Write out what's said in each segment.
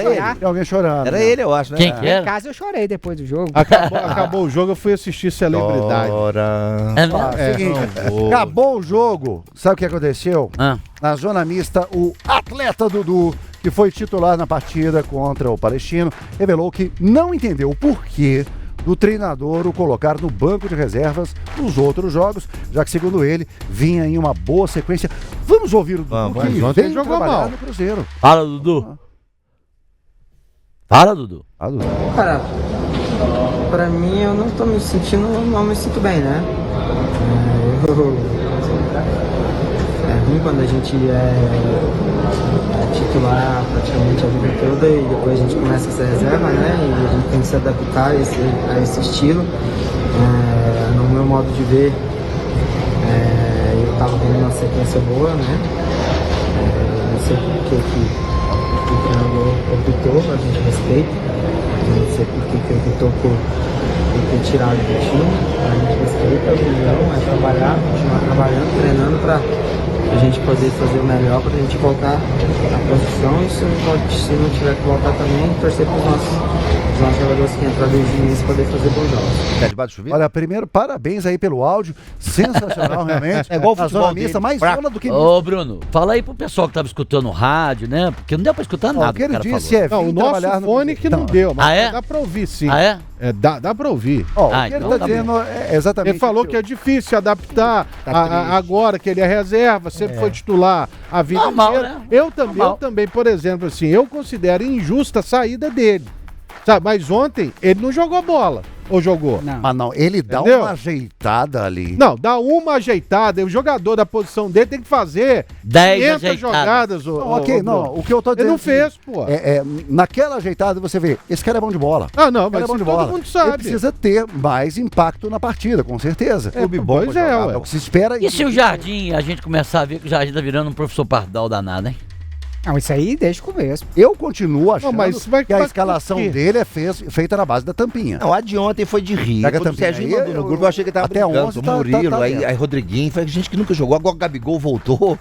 Era ele. Tem alguém chorando. Era ele, eu acho, né? Quem que É. era? Em casa eu chorei depois do jogo. Acabou o jogo, eu fui assistir Celebridade. É mesmo? Seguinte, acabou o jogo. Sabe o que aconteceu? Ah. Na zona mista, o atleta Dudu, que foi titular na partida contra o Palestino, revelou que não entendeu o porquê do treinador o colocar no banco de reservas nos outros jogos, já que, segundo ele, vinha em uma boa sequência. Vamos ouvir o Dudu, Vamos, que ontem veio jogou trabalhar mal. no Cruzeiro. Fala, Dudu. Fala, Dudu. Ah, Dudu. Cara, pra mim eu não tô me sentindo, não me sinto bem, né? É ruim quando a gente é titular praticamente a vida toda e depois a gente começa a ser reserva, né? E a gente tem que se adaptar a esse estilo. No meu modo de ver, eu tava tendo uma sequência boa, né? Não sei por que o treinador optou, a gente respeita. Não sei por que ele optou por ter tirado do time, a gente respeita a opinião, é trabalhar, continuar trabalhando, treinando para a gente poder fazer o melhor, para a gente voltar à posição e se não tiver que voltar também, torcer para os nossos jogadores que entraram desde o início poder fazer bons jogos. Tá debaixo do chuveiro? Olha, primeiro, parabéns aí pelo áudio. Sensacional, realmente. É igual o a futebol zona mista, dele. mais Fraco. zona do que Ô, Bruno, fala aí pro pessoal que tava escutando o rádio, né? Porque não deu pra escutar nada. O que ele cara disse falou. é Não, vir o nosso trabalhar no fone Cruzeiro. que não Então, deu, mas Ah, é? dá pra ouvir sim. Ah, é? Dá pra ouvir. Ó, Ah, o que ele então tá tá dizendo é exatamente... Ele falou que é difícil adaptar agora que ele é reserva, sempre foi titular a vida Normal, inteira. né? Eu Normal. também, por exemplo, assim, eu considero injusta a saída dele. Sabe? Mas ontem ele não jogou bola. Ou jogou? Não. Mas não, ele dá Entendeu? uma ajeitada ali. Não, dá uma ajeitada. E o jogador da posição dele tem que fazer 10 500 ajeitadas. jogadas. Não, ok, não, o que eu tô Ele dizendo... não é o seguinte, fez, pô. naquela ajeitada você vê, esse cara é bom de bola. Ah, não, Esse cara mas é bom isso de todo bola. mundo Ele sabe. precisa ter mais impacto na partida, com certeza. Pois pra é, jogar, ué. é o que se espera. E se o Jardim, a gente começar a ver que o Jardim tá virando um professor Pardal danado, hein? Não, isso aí desde o começo. Eu continuo achando mas que a mas escalação por quê? dele é feita na base da tampinha. Não, a de ontem foi de rir. Pega a Quando o tampinha Serginho aí, mandou no eu- grupo, eu achei que ele tava até brincando. 11 O tá Murilo, aí dentro. Rodriguinho, foi gente que nunca jogou. Agora o Gabigol voltou.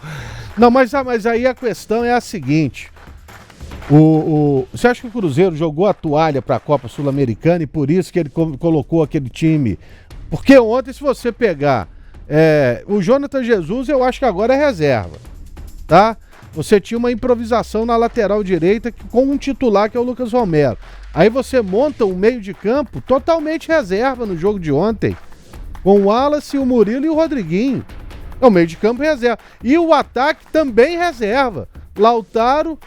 Não, mas aí a questão é a seguinte. Você acha que o Cruzeiro jogou a toalha para a Copa Sul-Americana e por isso que ele colocou aquele time? Porque ontem, se você pegar o Jonathan Jesus, eu acho que agora é reserva, tá? Você tinha uma improvisação na lateral direita com um titular que é o Lucas Romero. Aí você monta um meio de campo totalmente reserva no jogo de ontem, com o Wallace, o Murilo e o Rodriguinho. É o meio de campo reserva. E o ataque também reserva. Lautaro,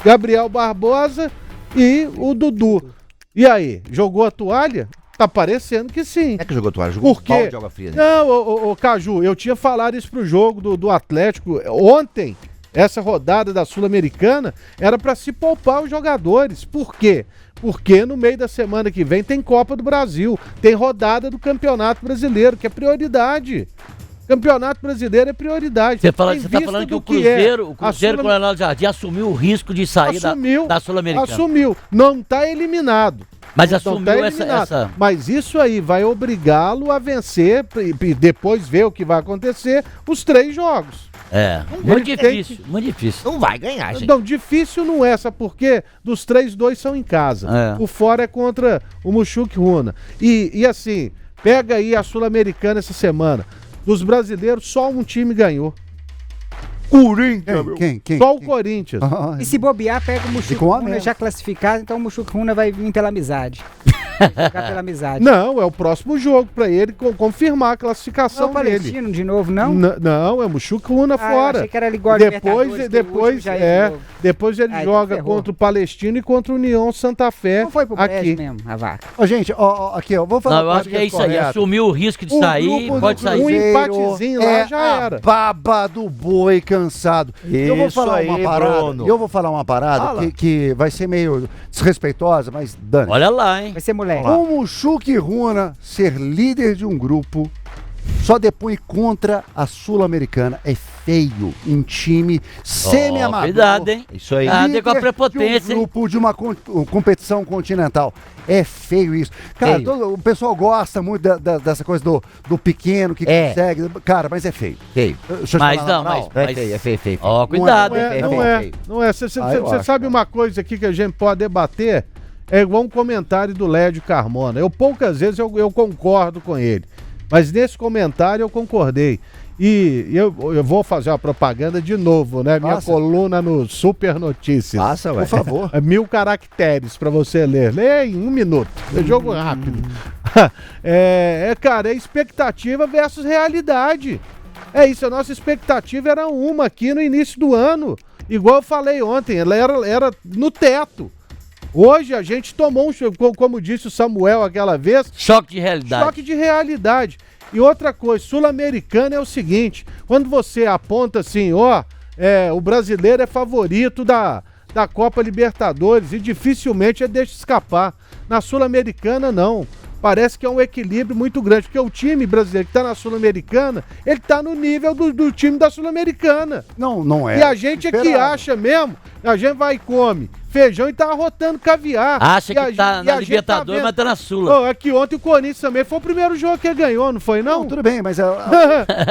Gabriel Barbosa e o Dudu. E aí, jogou a toalha? Tá parecendo que sim. É que jogou toalha, jogou Por um balde quê? de água fria. Né? Não, ô, Caju, eu tinha falado isso pro jogo do Atlético. Ontem, essa rodada da Sul-Americana era para se poupar os jogadores. Por quê? Porque no meio da semana que vem tem Copa do Brasil, tem rodada do Campeonato Brasileiro, que é prioridade. Campeonato Brasileiro é prioridade. Você Em tá vista falando que do o Cruzeiro, a com o Leonardo Jardim assumiu o risco de sair da Sul-Americana. Assumiu. Não está eliminado. Mas Não assumiu tá essa... eliminado. Mas isso aí vai obrigá-lo a vencer e depois ver o que vai acontecer os 3 jogos. Muito Ele tem difícil, muito difícil. Não vai ganhar, gente. Não, difícil não é, sabe por quê? Dos 3, 2 são em casa. O fora é contra o Muxuque Runa. E assim, pega aí a Sul-Americana essa semana. Dos brasileiros, só um time ganhou. Corinthians. Quem? Só o Corinthians. E se bobear, pega o Muxuque Ficou a Runa menos. já classificado, então o Muxuque Runa vai vir pela amizade. Jogar pela amizade. Não, é o próximo jogo pra ele confirmar a Não é classificação o dele. Palestino de novo, não? Não, é o Muxuque Runa Eu fora. achei que era igual a Depois, Libertadores, que o último já é de novo. depois ele Então joga ferrou. contra o Palestino e contra o União Santa Fé Não foi pro aqui. brejo mesmo, a vaca. Ó, gente, aqui, ó, vou falar Não, eu uma acho coisa que é isso aí. correta. Assumiu o risco de O sair, grupo pode do sair. Um Cruzeiro empatezinho lá é já a era. baba do boi cansado. Eu vou Isso falar aí, uma parada. Bruno. Eu vou falar uma parada Fala. que vai ser meio desrespeitosa, mas dane. Olha lá, hein? Vai ser moleque. O Muxuque Runa ser líder de um grupo só depõe contra a Sul-Americana. É feio um time semi-amador. Cuidado, hein? Isso aí. Ah, tem com a líder prepotência, de um hein? grupo de uma competição continental. É feio isso. Cara, Feio. o pessoal gosta muito dessa coisa do pequeno que É. consegue. Cara, mas é feio. Feio. Deixa eu te Mas falar na não, moral. mas- É feio. Ó, cuidado, Não hein? é, feio, não é é, feio. não é. Você Eu acho, sabe uma coisa aqui que a gente pode debater? É igual um comentário do Lédio Carmona. Poucas vezes eu concordo com ele. Mas nesse comentário eu concordei. E eu vou fazer uma propaganda de novo, né? Minha Faça. coluna no Super Notícias. Passa, ué. Por favor. É 1000 caracteres pra você ler. Lê em 1 minuto. É jogo rápido. Cara, é expectativa versus realidade. É isso, a nossa expectativa era uma aqui no início do ano. Igual eu falei ontem, ela era no teto. Hoje a gente tomou como disse o Samuel aquela vez, Choque de realidade. choque de realidade. E outra coisa, Sul-Americana é o seguinte, quando você aponta assim, o brasileiro é favorito da Copa Libertadores e dificilmente deixa escapar. Na Sul-Americana, não. Parece que é um equilíbrio muito grande, porque o time brasileiro que está na Sul-Americana, ele está no nível do time da Sul-Americana. Não é. E a gente é que esperado. acha mesmo, a gente vai e come feijão e tá arrotando caviar. Acha E a que tá gente- e na a gente Libertadores, vendo- mas tá na Sula. Ô, aqui ontem o Corinthians também foi o primeiro jogo que ganhou, não foi não? Não, tudo bem, mas o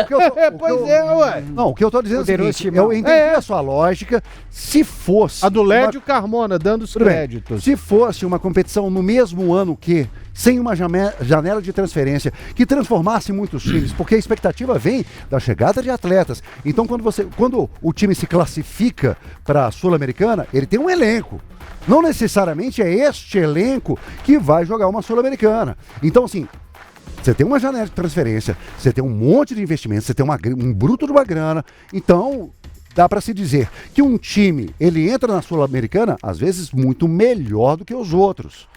que eu tô- o que Pois eu- é, ué. Não, o que eu tô dizendo é o Poderoso seguinte, timão. eu entendi a sua lógica. Se fosse A do Lédio Carmona, dando os Tudo bem. créditos. Se fosse uma competição no mesmo ano que, sem uma janela de transferência, que transformasse muitos times, porque a expectativa vem da chegada de atletas. Então, quando o time se classifica para a Sul-Americana, ele tem um elenco. Não necessariamente é este elenco que vai jogar uma Sul-Americana. Então, assim, você tem uma janela de transferência, você tem um monte de investimento, você tem um bruto de uma grana. Então, dá para se dizer que um time, ele entra na Sul-Americana, às vezes, muito melhor do que os outros.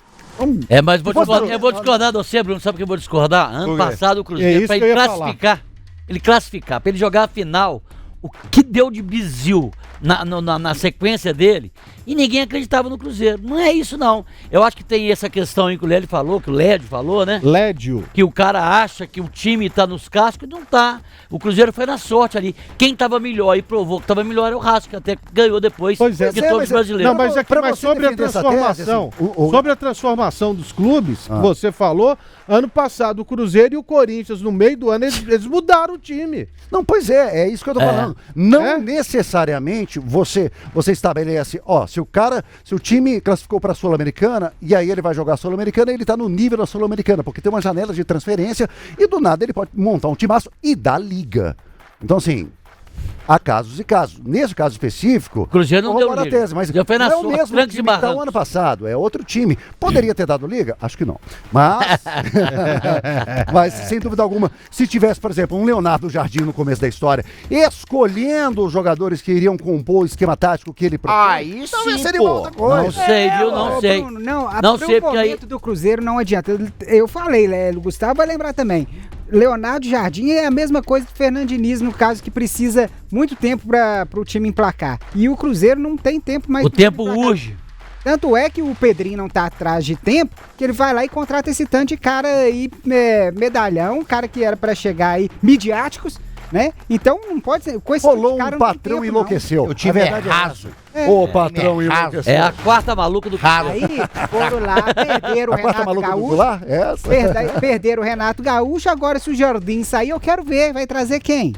Mas eu vou discordar de você, Bruno. Sabe por que eu vou discordar? Ano Por quê? passado o É Cruzeiro, isso pra que ele eu ia classificar, pra ele jogar a final, o que deu de bizil na sequência dele, e ninguém acreditava no Cruzeiro. Não é isso, não. Eu acho que tem essa questão aí que o Lédio falou, né? Lédio. Que o cara acha que o time tá nos cascos e não tá. O Cruzeiro foi na sorte ali. Quem tava melhor e provou que tava melhor é o Rasco, que até ganhou depois Pois é. de Pois é, todos mas os brasileiros. Não, mas, Pra mas você sobre a defender essa transformação, tese, assim, sobre a transformação dos clubes, que você falou, ano passado o Cruzeiro e o Corinthians, no meio do ano, eles mudaram o time. Não, pois é isso que eu tô falando. Não É? necessariamente você estabelece, se o time classificou para a Sul-Americana e aí ele vai jogar a Sul-Americana, ele tá no nível da Sul-Americana, porque tem uma janela de transferência e do nada ele pode montar um timaço e dar liga. Então, assim, há casos e casos. Nesse caso específico, O Cruzeiro não vou deu roubar a liga. tese, mas Já foi na não é o sorte, mesmo trancos e time que tá o barrancos. ano passado, é outro time. Poderia ter dado liga? Acho que não. Mas, mas sem dúvida alguma, se tivesse, por exemplo, um Leonardo Jardim no começo da história, escolhendo os jogadores que iriam compor o esquema tático que ele propõe, Aí talvez sim, seria pô. uma outra coisa. Não sei, viu? Não Ô, sei. Bruno, Não pro sei, porque aí- momento do Cruzeiro não adianta. Eu falei, o Gustavo vai lembrar também. Leonardo Jardim é a mesma coisa do Fernando Diniz, no caso que precisa muito tempo para o time emplacar. E o Cruzeiro não tem tempo mais. O pro time tempo emplacar. urge. Tanto é que o Pedrinho não tá atrás de tempo, que ele vai lá e contrata esse tanto de cara aí, medalhão, cara que era para chegar aí, midiáticos, né? Então não pode ser. Com esse Rolou cara um não tem patrão tempo, enlouqueceu. O time A é verdade raso. essa. O patrão enlouqueceu. É a quarta maluca do Raro. Aí foram lá, perderam o A quarta Renato maluca do Gaúcho. Goulart? Essa. Perderam o Renato Gaúcho, agora se o Jardim sair, eu quero ver, vai trazer quem?